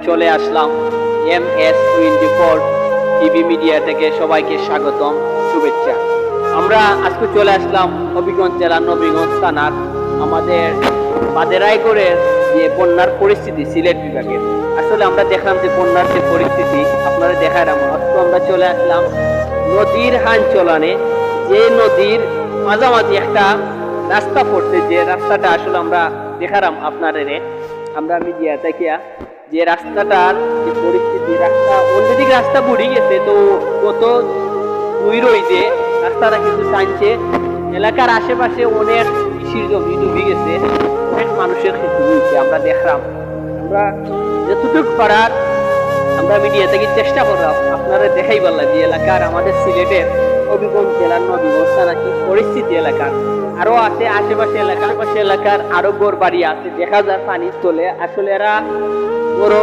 চলে আসলাম MS24 TV media থেকে। সবাইকে স্বাগতম, শুভেচ্ছা। আমরা আজকে চলে আসলাম হবিগঞ্জ জেলার নবীগঞ্জ থানার আমাদের বাদেরাইগড়ের যে বন্যার পরিস্থিতি সিলেট বিভাগের। আসলে আমরা দেখলাম যে বন্যার যে পরিস্থিতি আপনারা দেখালাম। আজকে আমরা চলে আসলাম নদীর হান চলানে, যে নদীর মাঝামাঝি একটা রাস্তা পড়ছে, যে রাস্তাটা আসলে আমরা দেখালাম আপনাদের। আমরা মিডিয়া দেখিয়া যে রাস্তাটার যে পরিস্থিতি, রাস্তা অলরেডি রাস্তা বুড়ি গেছে, তো কত দুই রইতে রাস্তাটা কিছু টানছে। এলাকার আশেপাশে অনেক কৃষির জমি ডুবে গেছে, অনেক মানুষের ক্ষতি হয়েছে। আমরা দেখলাম, আমরা যতটুকু পারার আমরা মিডিয়া থেকে চেষ্টা করলাম আপনারা দেখাই বললাম যে এলাকার আমাদের সিলেটের হবিগঞ্জ জেলার নবীগঞ্জ থানা কি পরিস্থিতি এলাকার। আরো আছে আশেপাশে এলাকার আরো ঘর বাড়ি আছে, দেখা যায় পানির তলে। আসলে এরা বড়